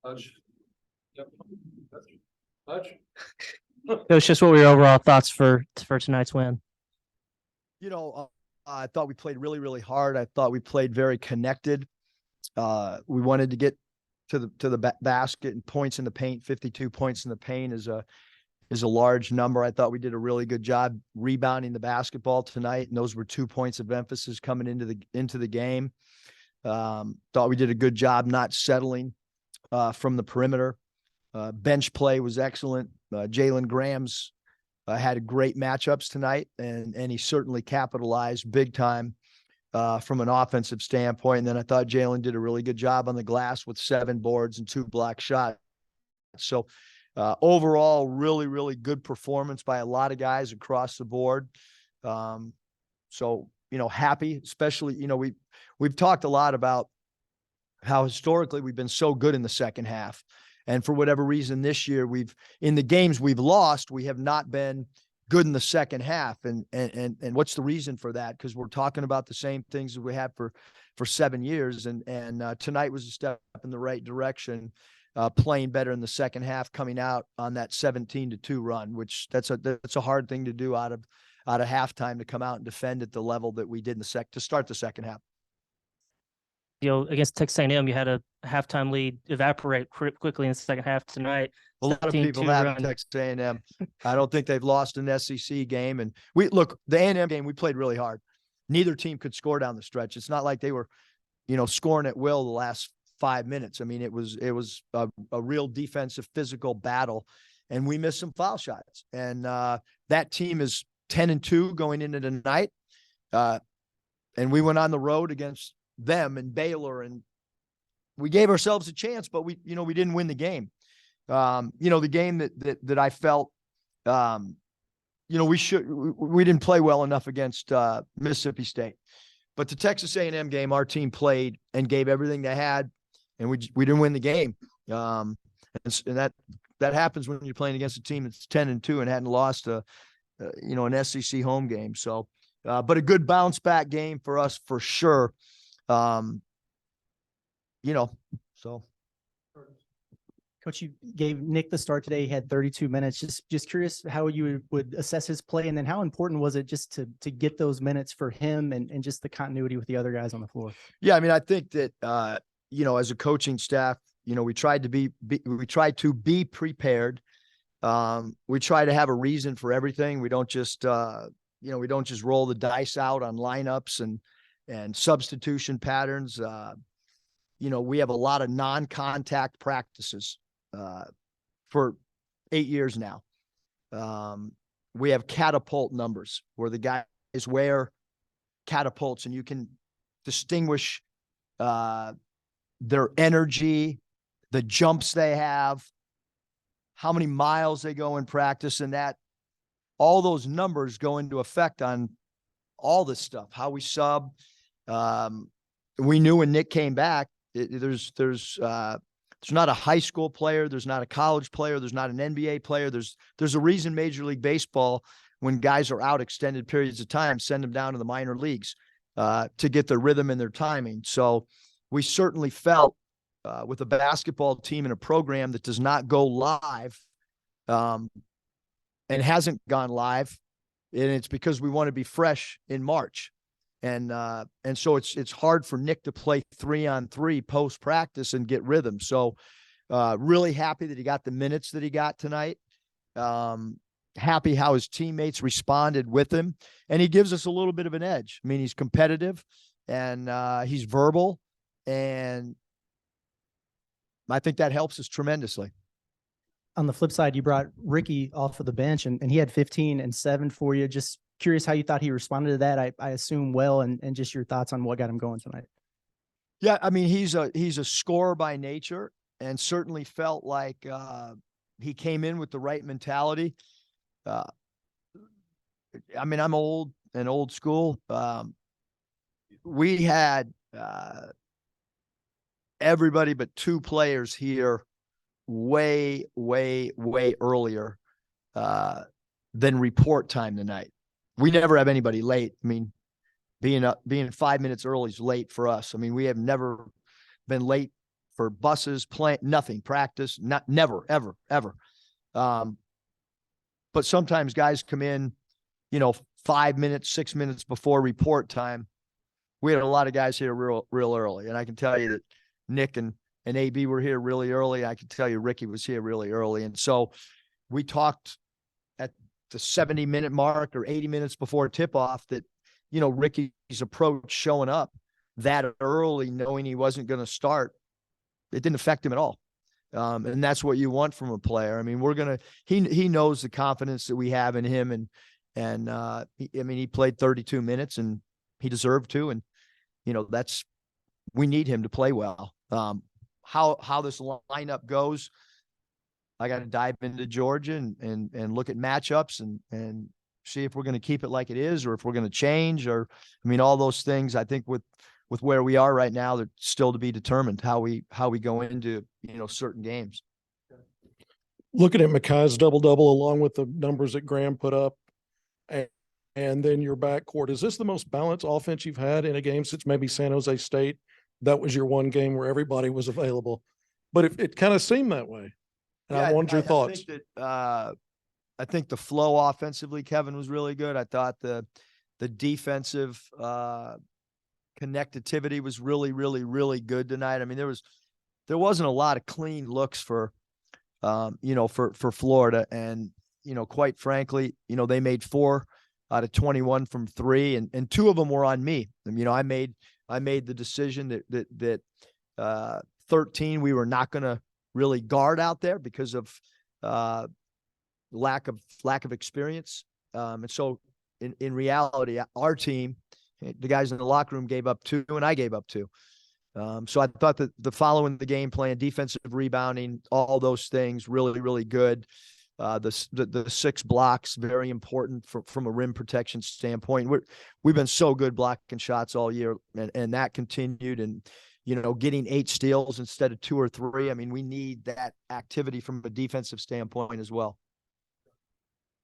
Hutch. Yep. Hutch. It was just what were your overall thoughts for tonight's win? I thought we played really, really hard. I thought we played very connected. We wanted to get to the basket and points in the paint. 52 points in the paint is a large number. I thought we did a really good job rebounding the basketball tonight, and those were 2 points of emphasis coming into the game. Thought we did a good job not settling from the perimeter. Bench play was excellent. Jalen Graham's had great matchups tonight, and he certainly capitalized big time from an offensive standpoint. And then I thought Jalen did a really good job on the glass with 7 boards and 2 block shots. So overall, really, really good performance by a lot of guys across the board. So, happy, especially, we've talked a lot about how historically we've been so good in the second half. And for whatever reason this year, in the games we've lost, we have not been good in the second half. And what's the reason for that? Because we're talking about the same things that we had for 7 years. And tonight was a step in the right direction, playing better in the second half, coming out on that 17-2 run, which that's a hard thing to do out of halftime, to come out and defend at the level that we did to start the second half. Against Texas A&M, you had a halftime lead evaporate quickly in the second half tonight. A lot of people have Texas A&M. I don't think they've lost an SEC game. And the A&M game, we played really hard. Neither team could score down the stretch. It's not like they were, scoring at will the last 5 minutes. I mean, it was a real defensive, physical battle, and we missed some foul shots. And that team is 10-2 going into tonight. And we went on the road against them and Baylor, and we gave ourselves a chance, but we didn't win the game. The game that I felt, we didn't play well enough against Mississippi State, but the Texas A&M game, our team played and gave everything they had, and we didn't win the game. And that happens when you're playing against a team that's 10-2 and hadn't lost an SEC home game. So, but a good bounce back game for us for sure. So. Coach, you gave Nick the start today. He had 32 minutes. Just curious how you would assess his play, and then how important was it just to get those minutes for him and just the continuity with the other guys on the floor? Yeah, I mean, I think that as a coaching staff, we tried to be prepared. We try to have a reason for everything. We don't just roll the dice out on lineups and substitution patterns. We have a lot of non-contact practices for 8 years now. We have catapult numbers where the guys wear catapults, and you can distinguish their energy, the jumps they have, how many miles they go in practice, and that all those numbers go into effect on all this stuff, how we sub. We knew when Nick came back, there's not a high school player, there's not a college player, there's not an NBA player. There's a reason Major League Baseball, when guys are out extended periods of time, send them down to the minor leagues to get their rhythm and their timing. So we certainly felt with a basketball team and a program that does not go live and hasn't gone live, and it's because we want to be fresh in March. And so it's hard for Nick to play 3-on-3 post practice and get rhythm. So really happy that he got the minutes that he got tonight. Happy how his teammates responded with him, and he gives us a little bit of an edge. I mean, he's competitive and he's verbal, and I think that helps us tremendously. On the flip side, you brought Ricky off of the bench, and he had 15 and 7 for you. Just curious how you thought he responded to that. I assume well, and just your thoughts on what got him going tonight. Yeah, I mean, he's a scorer by nature, and certainly felt like he came in with the right mentality. I mean, I'm old school. We had everybody but 2 players here way earlier than report time tonight. We never have anybody late. I mean, being 5 minutes early is late for us. I mean, we have never been late for buses, nothing, practice, never, ever, ever. But sometimes guys come in, 5 minutes, 6 minutes before report time. We had a lot of guys here real early. And I can tell you that Nick and AB were here really early. I can tell you Ricky was here really early. And so we talked at the 70-minute mark or 80 minutes before tip-off that, Ricky's approach showing up that early, knowing he wasn't going to start, it didn't affect him at all. And that's what you want from a player. I mean, he knows the confidence that we have in him. He played 32 minutes and he deserved to. And, we need him to play well. How this lineup goes, I got to dive into Georgia and look at matchups and see if we're going to keep it like it is, or if we're going to change, all those things. I think with where we are right now, they're still to be determined how we go into, certain games. Looking at Mackay's double-double along with the numbers that Graham put up and then your backcourt, is this the most balanced offense you've had in a game since maybe San Jose State? That was your one game where everybody was available, but it kind of seemed that way. And I wanted your thoughts. I think the flow offensively, Kevin, was really good. I thought the defensive connectivity was really, really, really good tonight. I mean, there wasn't a lot of clean looks for Florida. And, quite frankly, they made 4 out of 21 from 3 and 2 of them were on me. I made the decision that 13, we were not going to really guard out there because of lack of experience. And so in reality, our team, the guys in the locker room gave up 2 and I gave up 2. So I thought that the following the game plan, defensive rebounding, all those things really, really good. The 6 blocks, very important from a rim protection standpoint. We've been so good blocking shots all year and that continued. And, getting 8 steals instead of 2 or 3. I mean, we need that activity from a defensive standpoint as well.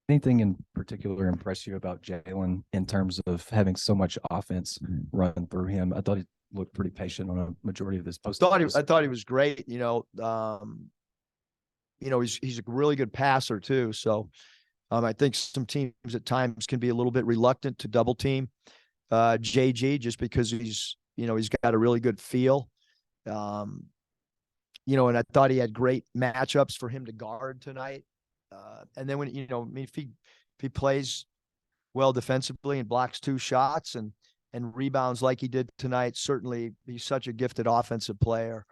Anything in particular impress you about Jalen in terms of having so much offense run through him? I thought he looked pretty patient on a majority of his posts. I thought he was great. He's a really good passer too. So I think some teams at times can be a little bit reluctant to double team JG just because he's got a really good feel. And I thought he had great matchups for him to guard tonight. And then when, if he plays well defensively and blocks 2 shots and rebounds like he did tonight, certainly he's such a gifted offensive player.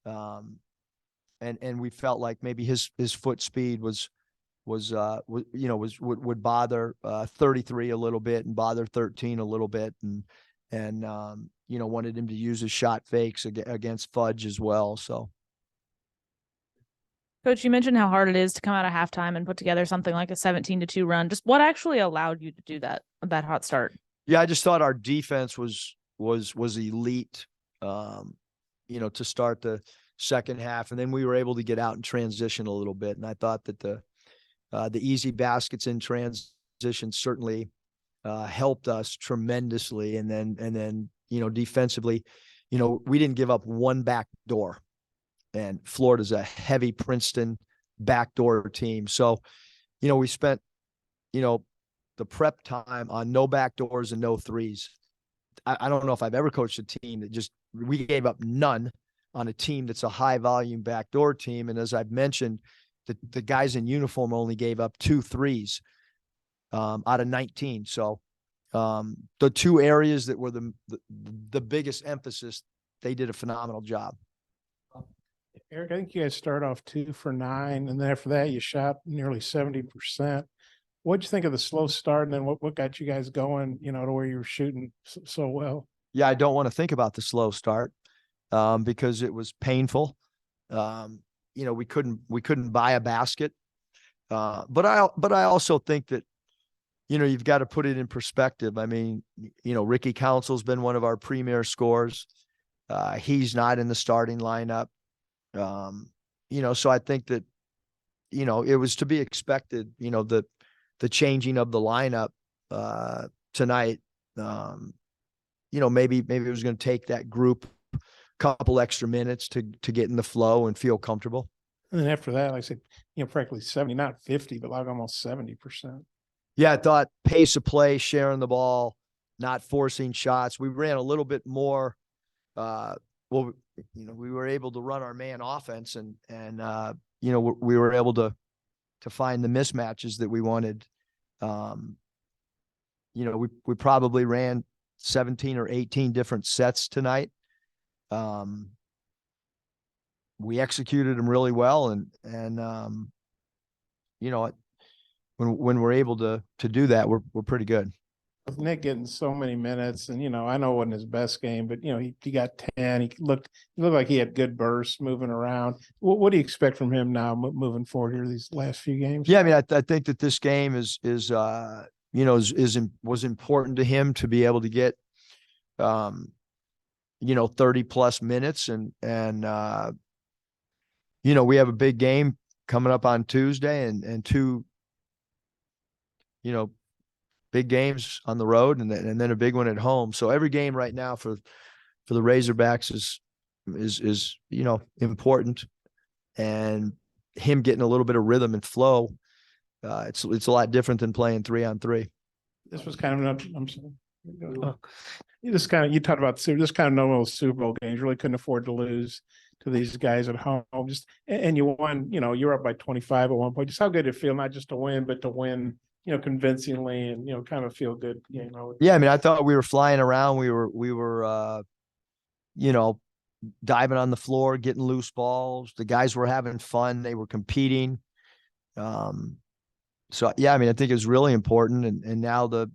And we felt like maybe his foot speed would bother 33 a little bit and bother 13 a little bit. And wanted him to use his shot fakes against Fudge as well. So. Coach, you mentioned how hard it is to come out of halftime and put together something like a 17-2 run. Just what actually allowed you to do that hot start? Yeah, I just thought our defense was elite, to start the second half. And then we were able to get out and transition a little bit. And I thought that the easy baskets in transition certainly helped us tremendously. And then, defensively, we didn't give up 1 back door. And Florida's a heavy Princeton backdoor team. So, we spent, the prep time on no backdoors and no threes. I don't know if I've ever coached a team that we gave up none on a team that's a high volume backdoor team. And as I've mentioned, the guys in uniform only gave up 2 threes out of 19. So the 2 areas that were the biggest emphasis, they did a phenomenal job. Eric, I think you guys start off 2 for 9, and then after that you shot nearly 70%. What'd you think of the slow start, and then what got you guys going, to where you were shooting so well? Yeah, I don't want to think about the slow start because it was painful. We couldn't buy a basket. But I also think that, you've got to put it in perspective. I mean, Ricky Council's been one of our premier scorers. He's not in the starting lineup. So I think that, it was to be expected, the changing of the lineup tonight. Maybe it was going to take that group couple extra minutes to get in the flow and feel comfortable. And then after that, like I said, practically 70, not 50, but like almost 70%. Yeah, I thought pace of play, sharing the ball, not forcing shots. We ran a little bit more. We were able to run our man offense, and we were able to find the mismatches that we wanted. We probably ran 17 or 18 different sets tonight. We executed them really well, and when we're able to do that, we're pretty good. With Nick getting so many minutes, and I know it wasn't his best game, but he got 10. He looked like he had good bursts moving around. What do you expect from him now moving forward here these last few games? Yeah, I mean, I think that this game was important to him to be able to get 30 plus minutes, and we have a big game coming up on Tuesday, and two big games on the road, and then a big one at home. So every game right now for the Razorbacks is important, and him getting a little bit of rhythm and flow. It's a lot different than playing 3-on-3. This was kind of I'm sorry. You talked about this kind of normal Super Bowl games. Really couldn't afford to lose to these guys at home. And you won. You're up by 25 at one point. Just how good it feel, not just to win, but to win convincingly, and kind of feel good. Yeah, I mean, I thought we were flying around. We were diving on the floor, getting loose balls. The guys were having fun. They were competing. So yeah, I mean, I think it's really important. And now the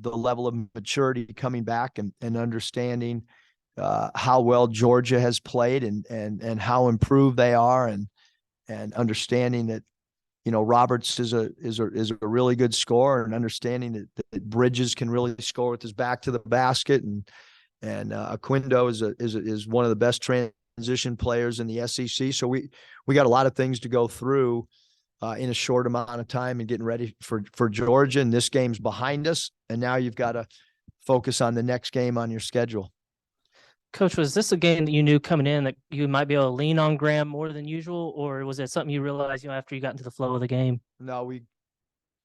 level of maturity coming back and understanding how well Georgia has played and how improved they are, and understanding that Roberts is a really good scorer, and understanding that Bridges can really score with his back to the basket, and Aquindo is one of the best transition players in the SEC. So we got a lot of things to go through in a short amount of time, and getting ready for Georgia. And this game's behind us, and now you've got to focus on the next game on your schedule. Coach, was this a game that you knew coming in that you might be able to lean on Graham more than usual, or was it something you realized, after you got into the flow of the game? No, I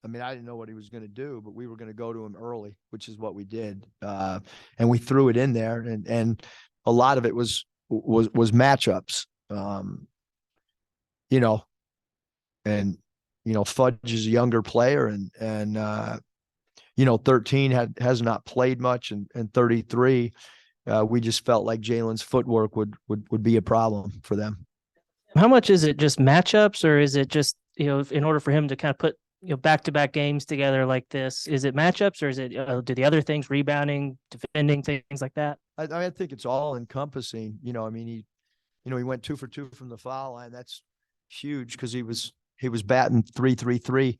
didn't know what he was going to do, but we were going to go to him early, which is what we did. And we threw it in there, and a lot of it was matchups. Fudge is a younger player, and 13 has not played much, and 33. We just felt like Jalen's footwork would be a problem for them. How much is it just matchups, or is it just, in order for him to kind of put, back-to-back games together like this, is it matchups, or is it, do the other things, rebounding, defending, things like that? I think it's all encompassing. He went 2 for 2 from the foul line. That's huge, because he was batting .333.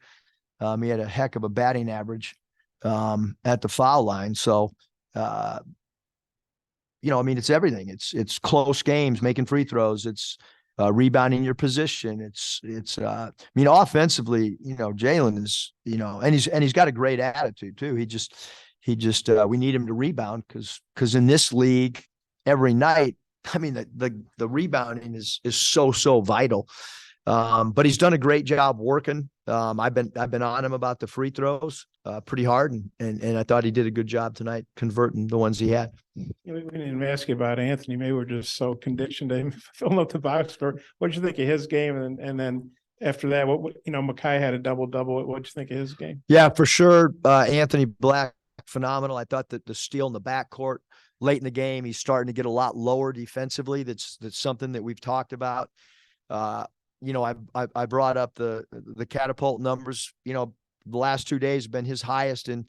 He had a heck of a batting average at the foul line. So, it's everything. It's close games, making free throws. It's rebounding your position. It's offensively, Jalen is, and he's got a great attitude too. He just we need him to rebound, because in this league every night, the rebounding is so vital. But he's done a great job working. I've been on him about the free throws pretty hard, and I thought he did a good job tonight converting the ones he had. We didn't ask you about Anthony. Maybe we're just so conditioned to him filling up the box score. What did you think of his game? And then after that, Nickeil had a double-double. What did you think of his game? Yeah, for sure. Anthony Black, phenomenal. I thought that the steal in the backcourt late in the game, he's starting to get a lot lower defensively. That's something that we've talked about. I brought up the catapult numbers. The last 2 days have been his highest in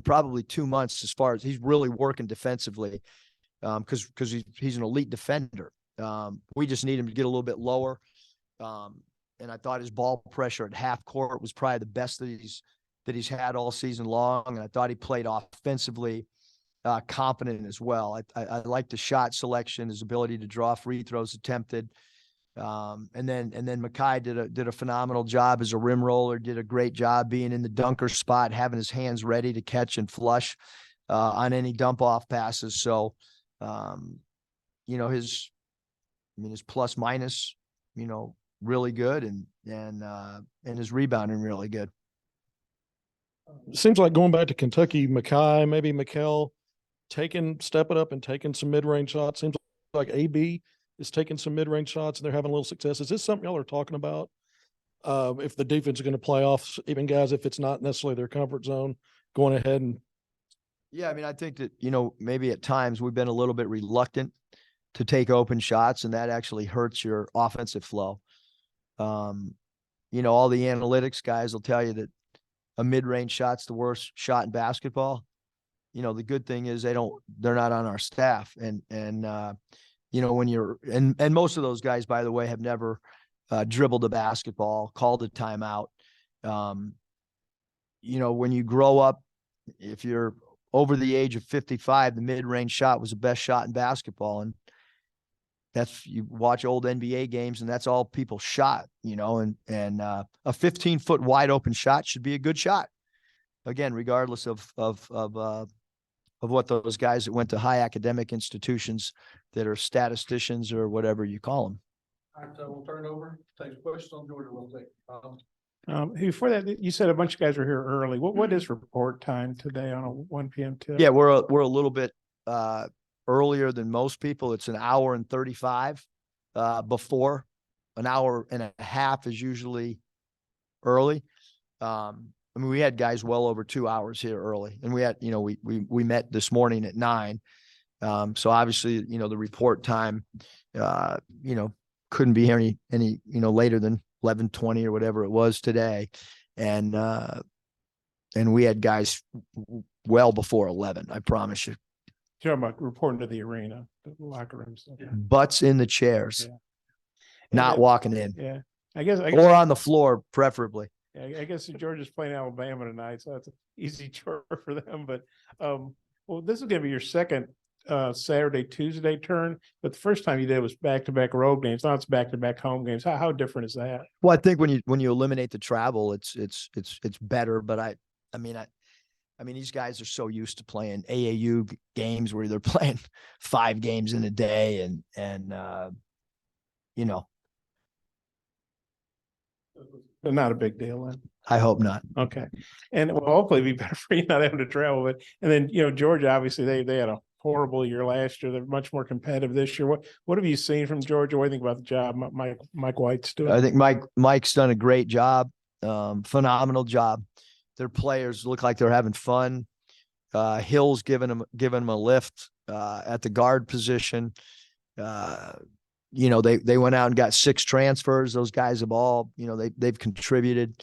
probably 2 months, as far as he's really working defensively, because he's an elite defender. We just need him to get a little bit lower. And I thought his ball pressure at half court was probably the best that he's had all season long. And I thought he played offensively confident as well. I liked the shot selection, his ability to draw free throws attempted. And then Nickeil did a phenomenal job as a rim roller, did a great job being in the dunker spot, having his hands ready to catch and flush on any dump off passes. So, You know, his plus minus, really good, and his rebounding really good. It seems like going back to Kentucky, maybe Nickeil stepping up and taking some mid-range shots. Seems like AB is taking some mid-range shots and they're having a little success. Is this something y'all are talking about? If the defense is going to play off even guys, if it's not necessarily their comfort zone, going ahead and. Yeah, I think that, maybe at times we've been a little bit reluctant to take open shots, and that actually hurts your offensive flow. All the analytics guys will tell you that a mid-range shot's the worst shot in basketball. The good thing is they're not on our staff. And when you're, and most of those guys, by the way, have never dribbled a basketball, called a timeout. When you grow up, if you're over the age of 55, the mid-range shot was the best shot in basketball. And you watch old NBA games and that's all people shot, and a 15-foot wide open shot should be a good shot. Again, regardless of what those guys that went to high academic institutions that are statisticians or whatever you call them. All right, so we'll turn it over. Take a question on Georgia real quick. Before that, you said a bunch of guys were here early. What is report time today on a 1 p.m. tip? Yeah, we're a little bit earlier than most people. It's an hour and 35 before. An hour and a half is usually early. We had guys well over 2 hours here early, and we had, we met this morning at 9. So obviously, the report time, couldn't be any, later than 11:20 or whatever it was today. And we had guys well before 11, I promise you. You're talking about reporting to the arena, the locker room stuff. Yeah. Butts in the chairs, not walking in. Yeah. I guess or on the floor, preferably. I guess Georgia's playing Alabama tonight, so that's an easy chore for them. But well, this is going to be your second Saturday, Tuesday turn, but the first time you did was back-to-back road games. Now it's back-to-back home games. How different is that? Well, I think when you eliminate the travel, it's better. But I mean, these guys are so used to playing AAU games where they're playing 5 games in a day, and Not a big deal then. I hope not. Okay. And well, hopefully it'd be better for you not having to travel. But and then Georgia, obviously they had a horrible year last year. They're much more competitive this year. What have you seen from Georgia? What do you think about the job Mike White's doing? I think Mike's done a great job, phenomenal job. Their players look like they're having fun. Hill's giving them a lift at the guard position. They went out and got 6 transfers. Those guys have all, they've contributed.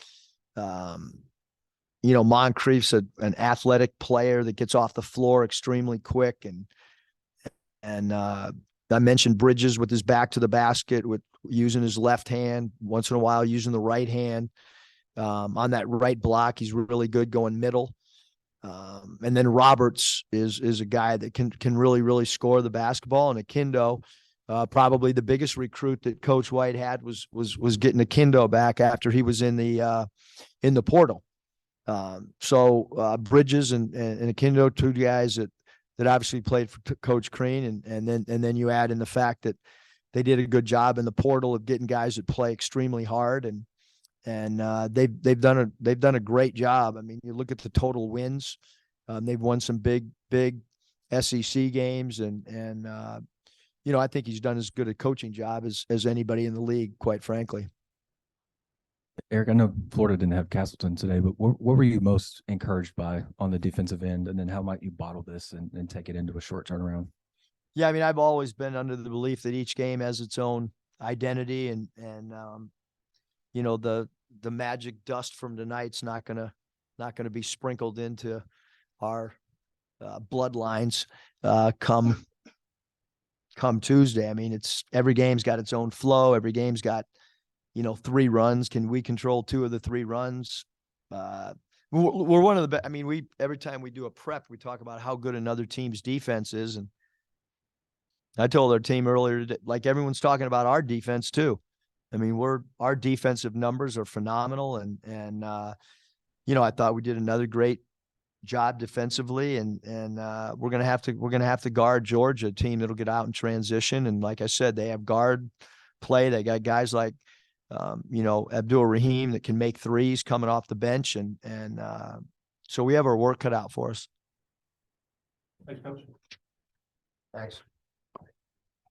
Moncrief's an athletic player that gets off the floor extremely quick. And I mentioned Bridges with his back to the basket, with using his left hand, once in a while using the right hand. On that right block, he's really good going middle. And then Roberts is a guy that can really score the basketball. And Akindo, probably the biggest recruit that Coach White had was getting Akindo back after he was in the portal. So Bridges and Akindo, 2 guys that obviously played for Coach Crean, and then you add in the fact that they did a good job in the portal of getting guys that play extremely hard, and they've done a great job. I mean, you look at the total wins, they've won some big SEC games, and I think he's done as good a coaching job as anybody in the league, quite frankly. Eric, I know Florida didn't have Castleton today, but what were you most encouraged by on the defensive end? And then how might you bottle this and take it into a short turnaround? Yeah, I mean, I've always been under the belief that each game has its own identity, and the magic dust from tonight's not gonna be sprinkled into our bloodlines come Tuesday. I mean, every game's got its own flow. Every game's got 3 runs. Can we control 2 of the 3 runs? We're one of the best. I mean, every time we do a prep, we talk about how good another team's defense is. And I told our team earlier today, like, everyone's talking about our defense too. I mean, our defensive numbers are phenomenal. And I thought we did another great job defensively, and we're gonna have to guard Georgia, a team that'll get out in transition. And like I said, they have guard play. They got guys like Abdul Rahim that can make threes coming off the bench, and so we have our work cut out for us. Thanks, Coach. Thanks.